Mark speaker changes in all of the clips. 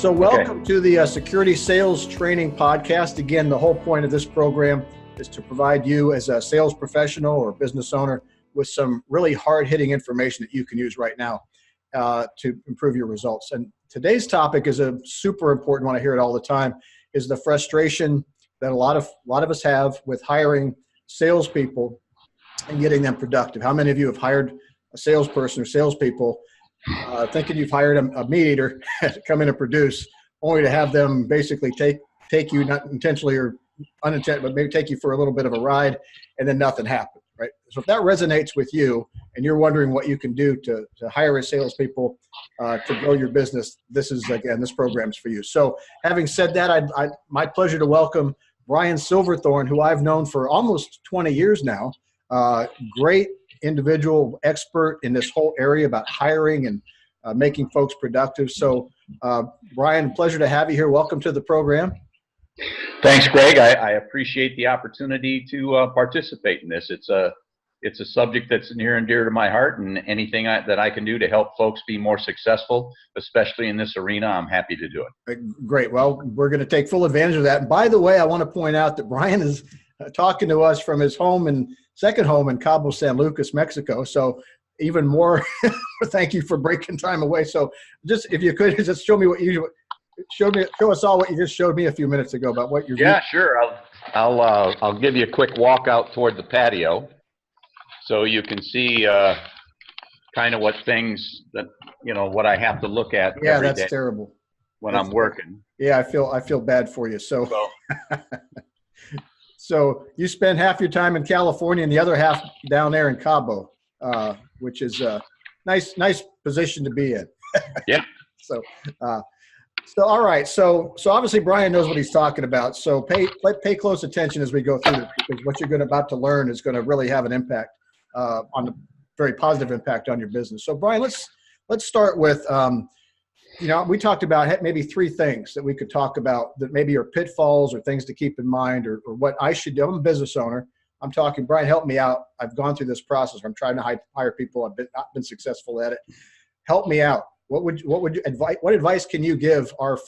Speaker 1: So welcome to the Security Sales Training Podcast. Again, the whole point of this program is to provide you as a sales professional or business owner with some really hard-hitting information that you can use right now to improve your results. And today's topic is a super important one. I hear it all the time, is the frustration that a lot of us have with hiring salespeople and getting them productive. How many of you have hired a salesperson or salespeople thinking you've hired a meat eater to come in and produce, only to have them basically take you, not intentionally or unintentionally, but maybe take you for a little bit of a ride, and then nothing happened, right? So if that resonates with you and you're wondering what you can do to hire a salespeople to grow your business, this program's for you. So having said that, my pleasure to welcome Brian Silverthorne, who I've known for almost 20 years now. Great individual, expert in this whole area about hiring and making folks productive. So, Brian, pleasure to have you here. Welcome to the program.
Speaker 2: Thanks, Greg. I appreciate the opportunity to participate in this. It's a subject that's near and dear to my heart, and anything that I can do to help folks be more successful, especially in this arena, I'm happy to do it.
Speaker 1: Great. Well, we're going to take full advantage of that. And by the way, I want to point out that Brian is talking to us from his second home in Cabo San Lucas, Mexico. So even more, thank you for breaking time away. So just, if you could just show us all what you just showed me a few minutes ago about what you're doing.
Speaker 2: Yeah, sure. I'll give you a quick walk out toward the patio so you can see kind of what things that, what I have to look at.
Speaker 1: Yeah,
Speaker 2: every
Speaker 1: that's
Speaker 2: day
Speaker 1: terrible.
Speaker 2: When I'm working.
Speaker 1: Yeah, I feel bad for you. So so you spend half your time in California and the other half down there in Cabo, which is a nice position to be in.
Speaker 2: Yeah.
Speaker 1: So all right. So obviously Brian knows what he's talking about. So pay close attention as we go through this, because what you're about to learn is going to really have an impact on a very positive impact on your business. So Brian, let's start with we talked about maybe three things that we could talk about that maybe are pitfalls or things to keep in mind, or what I should do. I'm a business owner. I'm talking, Brian, help me out. I've gone through this process. I'm trying to hire people. I've not been successful at it. Help me out. What advice can you give our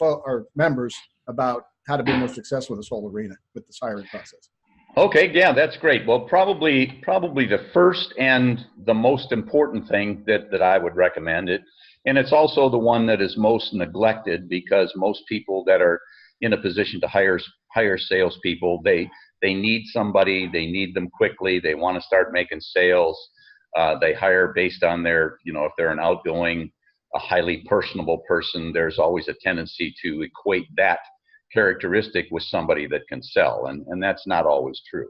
Speaker 1: members about how to be more successful in this whole arena with this hiring process?
Speaker 2: Okay, yeah, that's great. Well, probably the first and the most important thing that I would recommend it. And it's also the one that is most neglected, because most people that are in a position to hire salespeople, they need somebody, they need them quickly, they want to start making sales. They hire based on their, if they're an outgoing, a highly personable person, there's always a tendency to equate that characteristic with somebody that can sell, and that's not always true.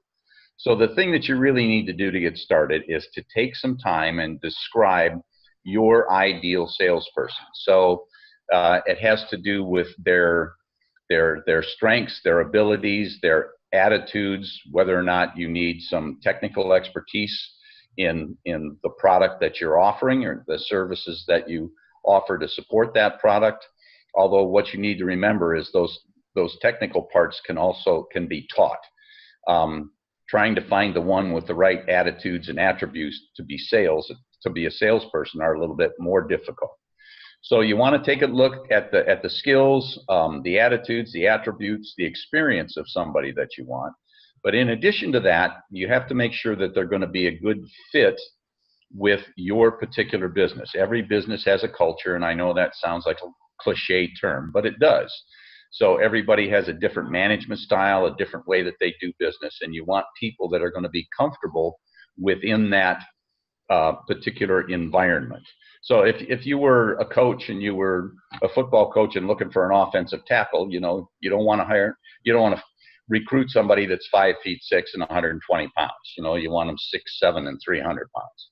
Speaker 2: So the thing that you really need to do to get started is to take some time and describe your ideal salesperson. So it has to do with their strengths, their abilities, their attitudes, whether or not you need some technical expertise in the product that you're offering or the services that you offer to support that product. Although what you need to remember is those technical parts can be taught. Trying to find the one with the right attitudes and attributes to be a salesperson are a little bit more difficult. So you want to take a look at the skills, the attitudes, the attributes, the experience of somebody that you want. But in addition to that, you have to make sure that they're going to be a good fit with your particular business. Every business has a culture, and I know that sounds like a cliche term, but it does. So everybody has a different management style, a different way that they do business, and you want people that are going to be comfortable within that particular environment. So if you were a coach and you were a football coach and looking for an offensive tackle, you don't want to recruit somebody that's 5'6" and 120 pounds. You want them 6'7" and 300 pounds,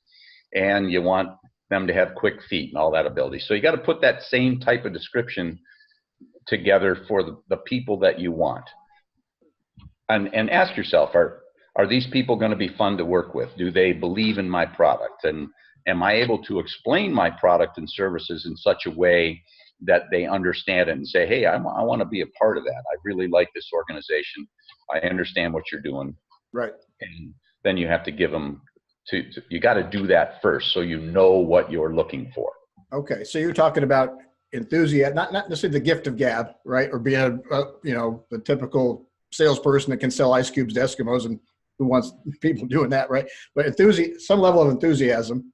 Speaker 2: and you want them to have quick feet and all that ability. So you got to put that same type of description together for the people that you want, and ask yourself, are these people going to be fun to work with? Do they believe in my product? And am I able to explain my product and services in such a way that they understand it and say, hey, I want to be a part of that. I really like this organization. I understand what you're doing.
Speaker 1: Right.
Speaker 2: And then you have to give them you got to do that first so you know what you're looking for.
Speaker 1: Okay. So you're talking about enthusiasm, not necessarily the gift of gab, right? Or being the typical salesperson that can sell ice cubes to Eskimos and who wants people doing that, right? But some level of enthusiasm,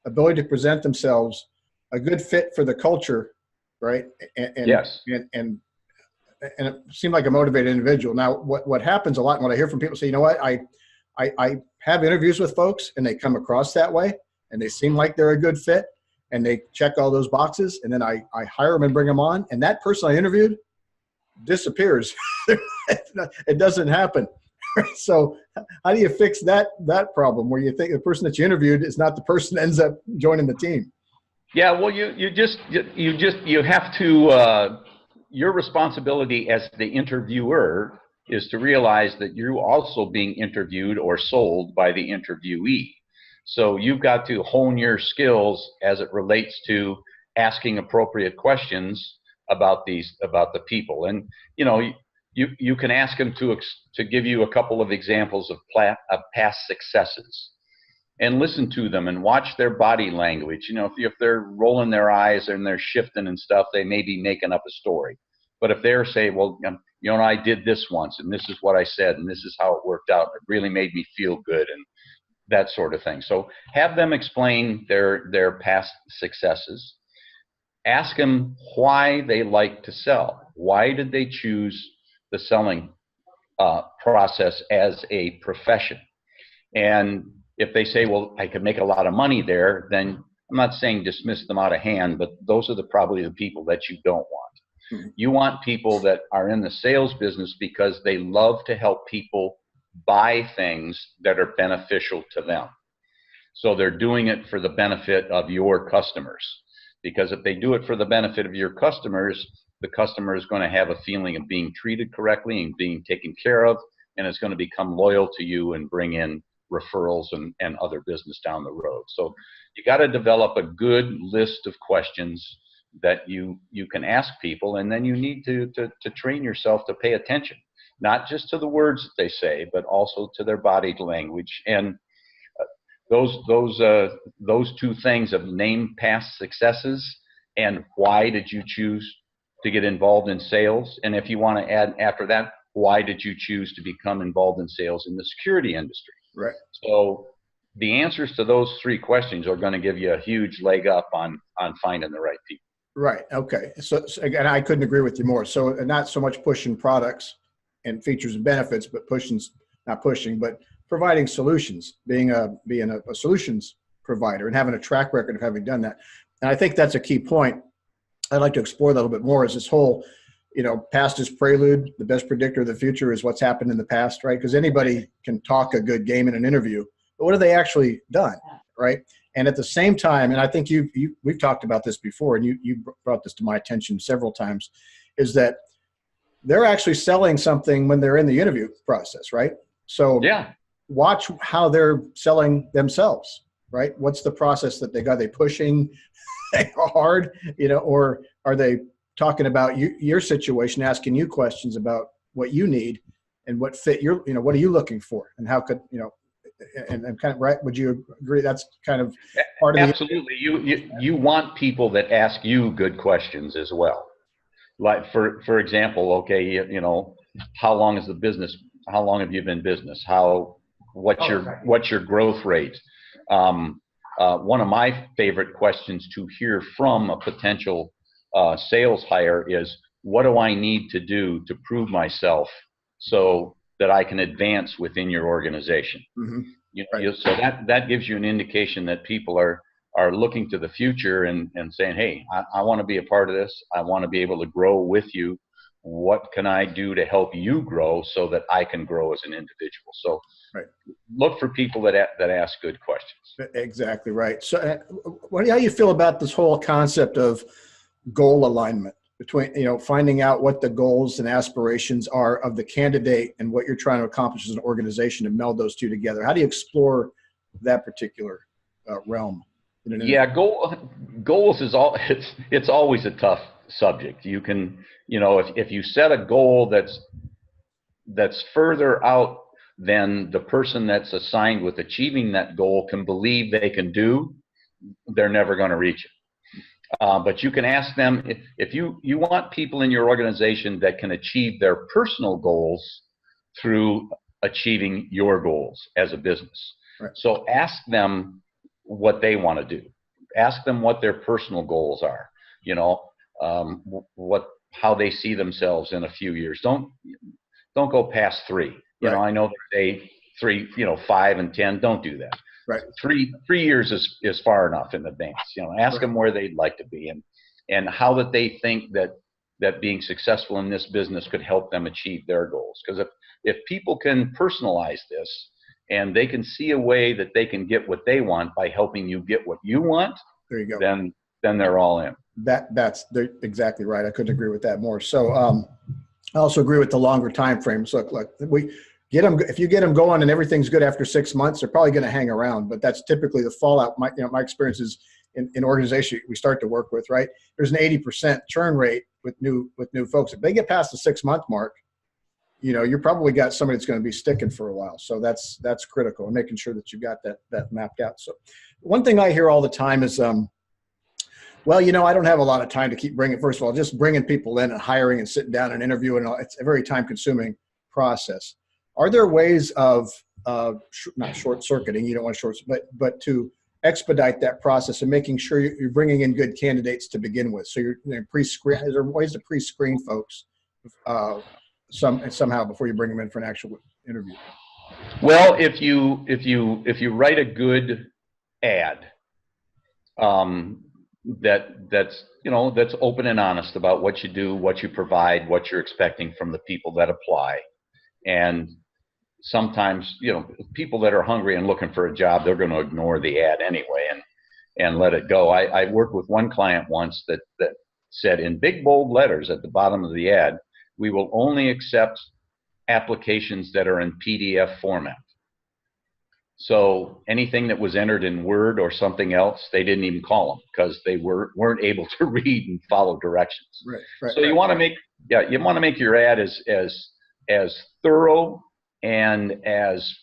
Speaker 1: ability to present themselves, a good fit for the culture, right?
Speaker 2: Yes.
Speaker 1: And it seemed like a motivated individual. Now, what happens a lot, and what I hear from people say, you know what, I have interviews with folks and they come across that way and they seem like they're a good fit and they check all those boxes, and then I hire them and bring them on, and that person I interviewed disappears. It doesn't happen. So how do you fix that problem where you think the person that you interviewed is not the person that ends up joining the team?
Speaker 2: Yeah, well, you have to, your responsibility as the interviewer is to realize that you're also being interviewed or sold by the interviewee. So you've got to hone your skills as it relates to asking appropriate questions about the people. And, you can ask them to give you a couple of examples of past successes, and listen to them and watch their body language. If they're rolling their eyes and they're shifting and stuff, they may be making up a story. But if they're saying, well, I did this once and this is what I said and this is how it worked out, it really made me feel good, and that sort of thing. So have them explain their past successes. Ask them why they like to sell. Why did they choose the selling process as a profession? And if they say, well, I could make a lot of money there, then I'm not saying dismiss them out of hand, but those are probably the people that you don't want. Mm-hmm. You want people that are in the sales business because they love to help people buy things that are beneficial to them. So they're doing it for the benefit of your customers. Because if they do it for the benefit of your customers, the customer is going to have a feeling of being treated correctly and being taken care of, and it's going to become loyal to you and bring in referrals and other business down the road. So you got to develop a good list of questions that you can ask people, and then you need to train yourself to pay attention, not just to the words that they say, but also to their body language. And those two things of name past successes and why did you choose to get involved in sales, and if you want to add after that, why did you choose to become involved in sales in the security industry?
Speaker 1: Right.
Speaker 2: So the answers to those three questions are going to give you a huge leg up on finding the right people.
Speaker 1: Right. Okay. So again, I couldn't agree with you more. So not so much pushing products and features and benefits, but providing solutions, being a solutions provider and having a track record of having done that. And I think that's a key point. I'd like to explore that a little bit more, is this whole, past is prelude. The best predictor of the future is what's happened in the past, right? Because anybody can talk a good game in an interview, but what have they actually done, right? And at the same time, and I think we've talked about this before, and you brought this to my attention several times, is that they're actually selling something when they're in the interview process, right? So yeah, watch how they're selling themselves, right? What's the process that they got? Are they pushing hard, or are they talking about your situation, asking you questions about what you need and what fit your, what are you looking for, and how could, and kind of, right? Would you agree that's kind of part of
Speaker 2: Absolutely. You want people that ask you good questions as well. Like for example, okay, how long is the business? How long have you been in business? What's your growth rate? One of my favorite questions to hear from a potential sales hire is, what do I need to do to prove myself so that I can advance within your organization? Mm-hmm. So that gives you an indication that people are looking to the future and saying, hey, I want to be a part of this. I want to be able to grow with you. What can I do to help you grow so that I can grow as an individual? So look for people that ask good questions.
Speaker 1: Exactly right. So how do you feel about this whole concept of goal alignment between, finding out what the goals and aspirations are of the candidate and what you're trying to accomplish as an organization, and meld those two together? How do you explore that particular realm?
Speaker 2: Yeah, goals is it's always a tough subject. You can, if you set a goal that's further out than the person that's assigned with achieving that goal can believe they can do, they're never going to reach it. But you can ask them if you want people in your organization that can achieve their personal goals through achieving your goals as a business.
Speaker 1: Right.
Speaker 2: So ask them what they want to do. Ask them what their personal goals are. How they see themselves in a few years. Don't go past 3. I know they say 3, 5 and 10. Don't do that.
Speaker 1: Right.
Speaker 2: 3 years is far enough in advance. Ask them where they'd like to be and how that they think that being successful in this business could help them achieve their goals. Because if people can personalize this and they can see a way that they can get what they want by helping you get what you want,
Speaker 1: there you go.
Speaker 2: Then they're all in.
Speaker 1: That's exactly right. I couldn't agree with that more. So I also agree with the longer time frames. Look, we get them. If you get them going and everything's good after 6 months, they're probably going to hang around. But that's typically the fallout. My experiences in organization we start to work with. Right, there's an 80% churn rate with new folks. If they get past the 6-month mark, you're probably got somebody that's going to be sticking for a while. So that's critical, and making sure that you've got that mapped out. So one thing I hear all the time is, well, I don't have a lot of time to keep first of all, just bringing people in and hiring and sitting down and interviewing. It's a very time-consuming process. Are there ways of not short-circuiting? You don't want to but to expedite that process and making sure you're bringing in good candidates to begin with. So you're pre-screen. Is there ways to pre-screen folks somehow before you bring them in for an actual interview?
Speaker 2: Well, if you write a good ad, that's open and honest about what you do, what you provide, what you're expecting from the people that apply. And sometimes, people that are hungry and looking for a job, they're going to ignore the ad anyway and let it go. I worked with one client once that said in big bold letters at the bottom of the ad, "We will only accept applications that are in PDF format." So anything that was entered in Word or something else, they didn't even call them because they weren't able to read and follow directions.
Speaker 1: Right.
Speaker 2: So you want to make your ad as thorough and as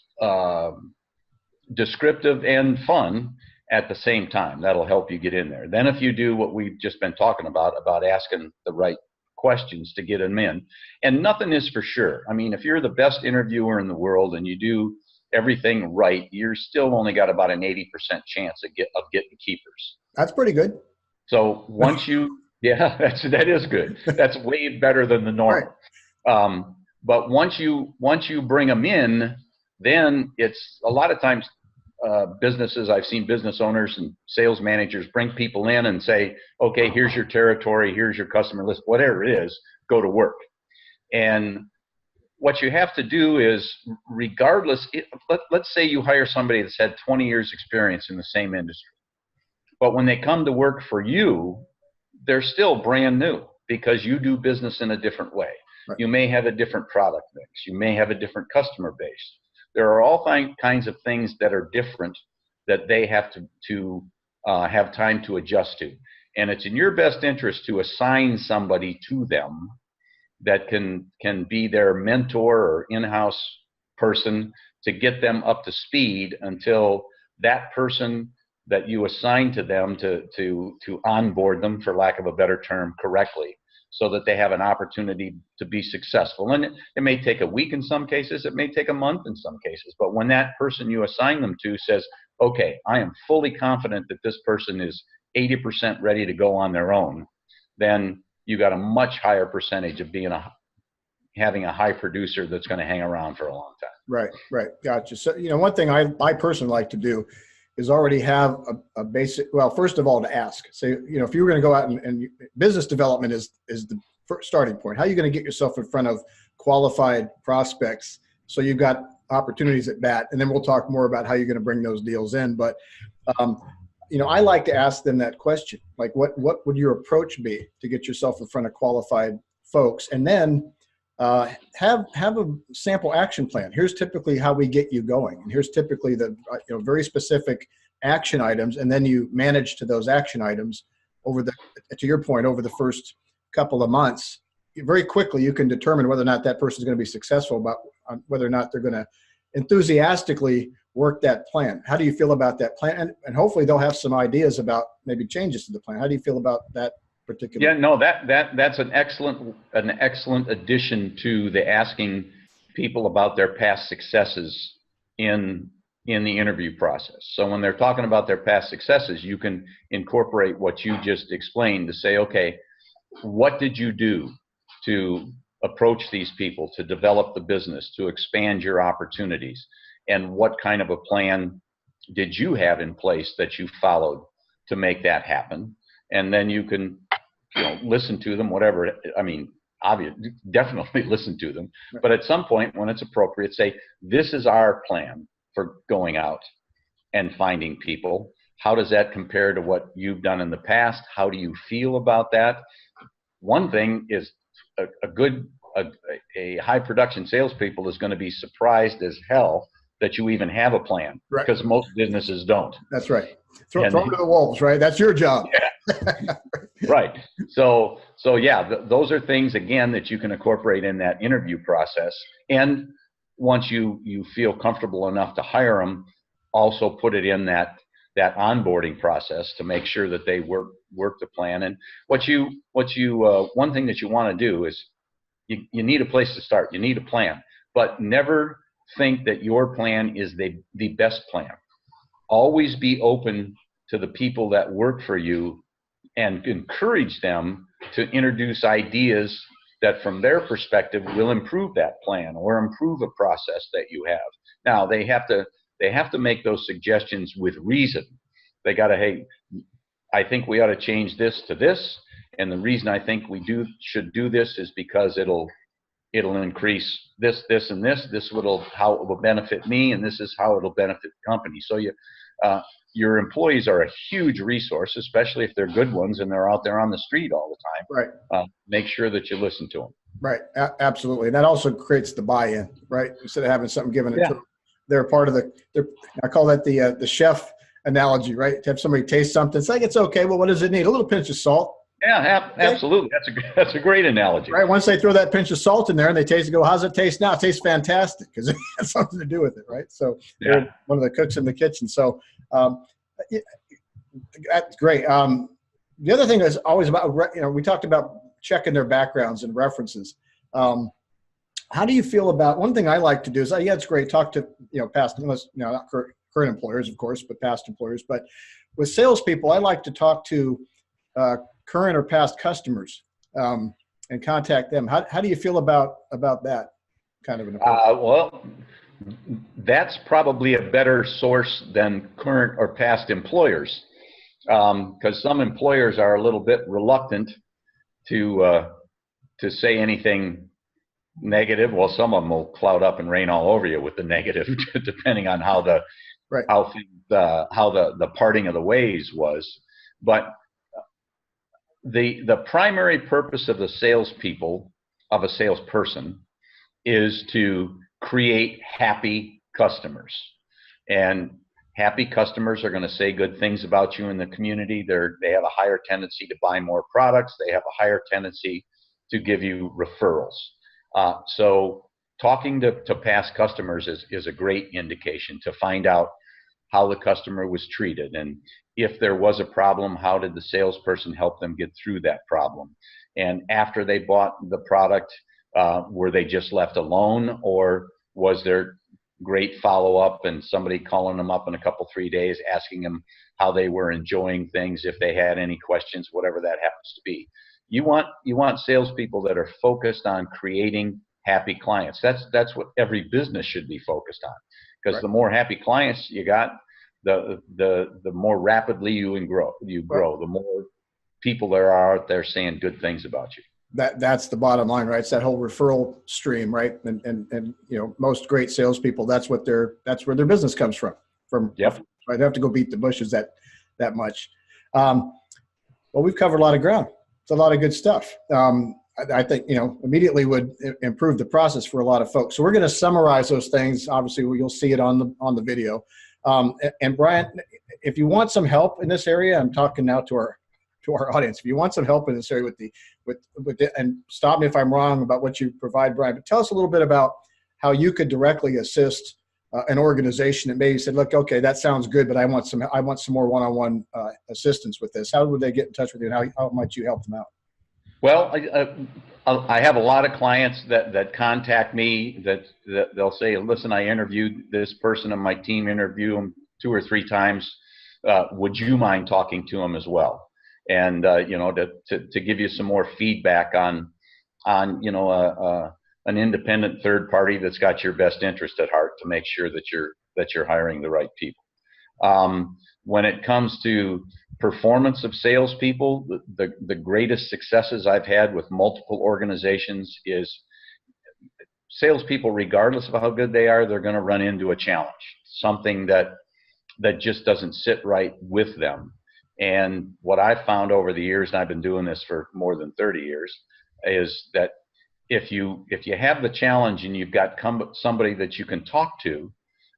Speaker 2: descriptive and fun at the same time. That'll help you get in there. Then if you do what we've just been talking about asking the right questions to get them in, and nothing is for sure. I mean, if you're the best interviewer in the world and you do everything right, you're still only got about an 80% chance of getting keepers.
Speaker 1: That's pretty good.
Speaker 2: So once that is good. That's way better than the normal. Right. But once you bring them in, then it's a lot of times businesses, I've seen business owners and sales managers bring people in and say, okay, here's your territory, here's your customer list, whatever it is, go to work. And what you have to do is, regardless, let's say you hire somebody that's had 20 years experience in the same industry, but when they come to work for you, they're still brand new because you do business in a different way. Right. You may have a different product mix. You may have a different customer base. There are all kinds of things that are different that they have to have time to adjust to. And it's in your best interest to assign somebody to them that can be their mentor or in-house person to get them up to speed until that person that you assign to them to onboard them, for lack of a better term, correctly, so that they have an opportunity to be successful. And it may take a week in some cases, it may take a month in some cases, but when that person you assign them to says, okay, I am fully confident that this person is 80% ready to go on their own, then you got a much higher percentage of having a high producer that's going to hang around for a long time.
Speaker 1: Right. Gotcha. So, one thing I personally like to do is already have a basic, well, first of all, to ask. So, if you were going to go out and business development is the first starting point. How are you going to get yourself in front of qualified prospects so you've got opportunities at bat? And then we'll talk more about how you're going to bring those deals in. But, I like to ask them that question, like what would your approach be to get yourself in front of qualified folks? And then have a sample action plan. Here's typically how we get you going. And here's typically the very specific action items. And then you manage to those action items to your point, over the first couple of months. Very quickly, you can determine whether or not that person is going to be successful, about whether or not they're going to enthusiastically work that plan. How do you feel about that plan? And hopefully they'll have some ideas about maybe changes to the plan. How do you feel about that particular?
Speaker 2: Yeah, no, that's an excellent addition to the asking people about their past successes in the interview process. So when they're talking about their past successes, you can incorporate what you just explained to say, okay, what did you do to approach these people, to develop the business, to expand your opportunities? And what kind of a plan did you have in place that you followed to make that happen? And then you can, listen to them, whatever. I mean, obviously, definitely listen to them. But at some point, when it's appropriate, say, this is our plan for going out and finding people. How does that compare to what you've done in the past? How do you feel about that? One thing is a high production salespeople is going to be surprised as hell that you even have a plan, because most businesses don't.
Speaker 1: That's right. Throw them to the wolves, right? That's your job.
Speaker 2: Yeah. Right. So yeah, those are things, again, that you can incorporate in that interview process. And once you feel comfortable enough to hire them, also put it in that onboarding process to make sure that they work the plan. And one thing that you want to do is you need a place to start. You need a plan, but never think that your plan is the best plan. Always be open to the people that work for you and encourage them to introduce ideas that from their perspective will improve that plan or improve a process that you have. Now they have to make those suggestions with reason. They got to, hey, I think we ought to change this to this, and the reason I think we should do this is because it'll increase this, and this. How it will benefit me, and this is how it'll benefit the company. So your employees are a huge resource, especially if they're good ones and they're out there on the street all the time.
Speaker 1: Right.
Speaker 2: Make sure that you listen to them.
Speaker 1: Right. Absolutely. And that also creates the buy-in, right? Instead of having something given to them, they're part of I call that the chef analogy, right? To have somebody taste something, it's like, it's okay. Well, what does it need? A little pinch of salt.
Speaker 2: Yeah, absolutely. That's a great analogy.
Speaker 1: Right. Once they throw that pinch of salt in there and they taste it, go, how's it taste now? It tastes fantastic, because it has something to do with it, right? So they're one of the cooks in the kitchen. So that's great. The other thing is always about, we talked about checking their backgrounds and references. How do you feel about, one thing I like to do is, it's great, talk to, past, unless, not current employers, of course, but past employers. But with salespeople, I like to talk to current or past customers and contact them. How do you feel about that kind of an approach?
Speaker 2: Well, that's probably a better source than current or past employers, because some employers are a little bit reluctant to say anything negative. Well, some of them will cloud up and rain all over you with the negative, depending on how the parting of the ways was. But the primary purpose of the salespeople, of a salesperson, is to create happy customers. And happy customers are going to say good things about you in the community. They have a higher tendency to buy more products. They have a higher tendency to give you referrals. So talking to past customers is a great indication to find out how the customer was treated. And if there was a problem, how did the salesperson help them get through that problem? And after they bought the product, were they just left alone, or was there great follow-up and somebody calling them up in a couple, 3 days, asking them how they were enjoying things, if they had any questions, whatever that happens to be. You want salespeople that are focused on creating happy clients. That's what every business should be focused on, because the more happy clients you got, the more rapidly you grow. The more people there are out there saying good things about you.
Speaker 1: That's the bottom line, right? It's that whole referral stream, right? And most great salespeople, that's where their business comes from. Right? They have to go beat the bushes that much. Well, we've covered a lot of ground. It's a lot of good stuff. I think, immediately would improve the process for a lot of folks. So we're going to summarize those things. Obviously, you'll see it on the video. And Brian, if you want some help in this area, I'm talking now to our audience. If you want some help in this area and stop me if I'm wrong about what you provide, Brian, but tell us a little bit about how you could directly assist an organization that maybe said, look, okay, that sounds good, but I want some more one-on-one assistance with this? How would they get in touch with you, and how might you help them out?
Speaker 2: Well, I have a lot of clients that contact me that they'll say, listen, I interviewed this person on my team, interview them 2 or 3 times. Would you mind talking to them as well? And, to give you some more feedback on an independent third party that's got your best interest at heart, to make sure that you're hiring the right people. When it comes to performance of salespeople, the greatest successes I've had with multiple organizations is salespeople, regardless of how good they are, they're going to run into a challenge, something that just doesn't sit right with them. And what I've found over the years, and I've been doing this for more than 30 years, is that if you have the challenge and you've got somebody that you can talk to,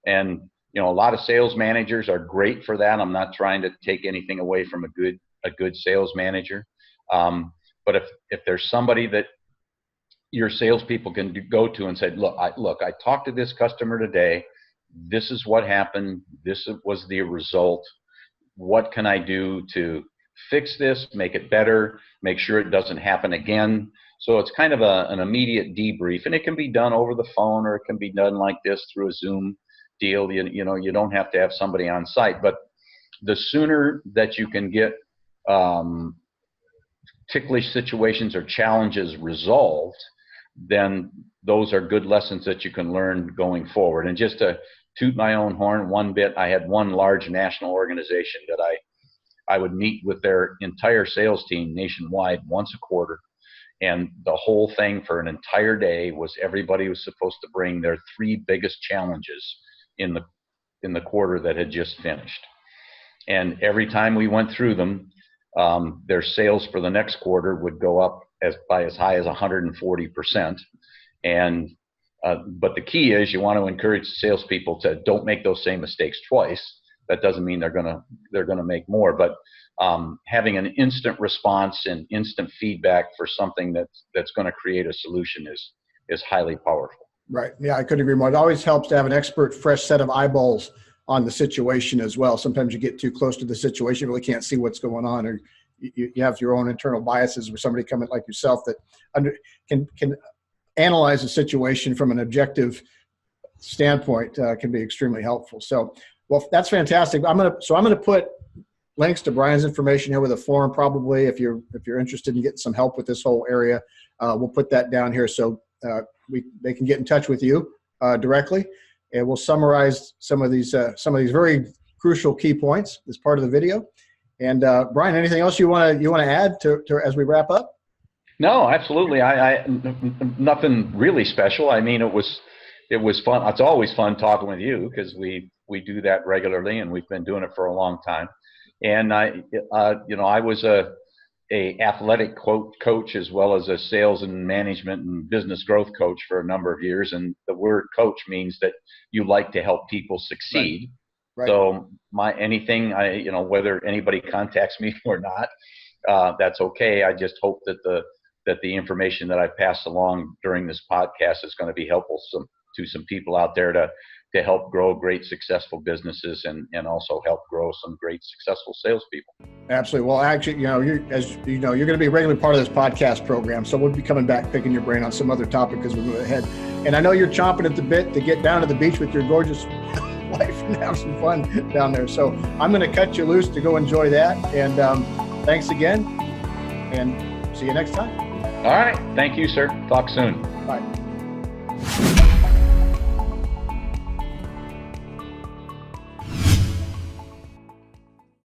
Speaker 2: and a lot of sales managers are great for that. I'm not trying to take anything away from a good sales manager, but if there's somebody that your salespeople can go to and say, look, I talked to this customer today. This is what happened. This was the result. What can I do to fix this, make it better, make sure it doesn't happen again? So it's kind of an immediate debrief, and it can be done over the phone, or it can be done like this through a Zoom deal. You don't have to have somebody on site, but the sooner that you can get ticklish situations or challenges resolved, then those are good lessons that you can learn going forward. And just to toot my own horn one bit, I had one large national organization that I would meet with their entire sales team nationwide once a quarter. And the whole thing for an entire day was everybody was supposed to bring their 3 biggest challenges in the quarter that had just finished. And every time we went through them, their sales for the next quarter would go up by as high as 140%. And but the key is you want to encourage salespeople to don't make those same mistakes twice. That doesn't mean they're gonna make more, but having an instant response and instant feedback for something that's going to create a solution is highly powerful.
Speaker 1: Right. Yeah, I couldn't agree more. It always helps to have an expert, fresh set of eyeballs on the situation as well. Sometimes you get too close to the situation, you really can't see what's going on, or you have your own internal biases with somebody coming like yourself that can analyze a situation from an objective standpoint, can be extremely helpful. So, well, that's fantastic. I'm gonna put links to Brian's information here with a form, probably, if you're interested in getting some help with this whole area. We'll put that down here so they can get in touch with you directly, and we'll summarize some of these very crucial key points as part of the video. And Brian, anything else you want to add to as we wrap up?
Speaker 2: No, absolutely. I nothing really special. I mean, it was fun. It's always fun talking with you because we do that regularly, and we've been doing it for a long time. And I was a athletic coach as well as a sales and management and business growth coach for a number of years. And the word coach means that you like to help people succeed. Right. So whether anybody contacts me or not, that's okay. I just hope that the information that I pass along during this podcast is going to be helpful to some people out there to help grow great successful businesses and also help grow some great successful salespeople.
Speaker 1: Absolutely. Well, actually, you're going to be a regular part of this podcast program, so we'll be coming back, picking your brain on some other topic as we move ahead. And I know you're chomping at the bit to get down to the beach with your gorgeous wife and have some fun down there. So I'm going to cut you loose to go enjoy that. And thanks again, and see you next time.
Speaker 2: All right. Thank you, sir. Talk soon.
Speaker 1: Bye.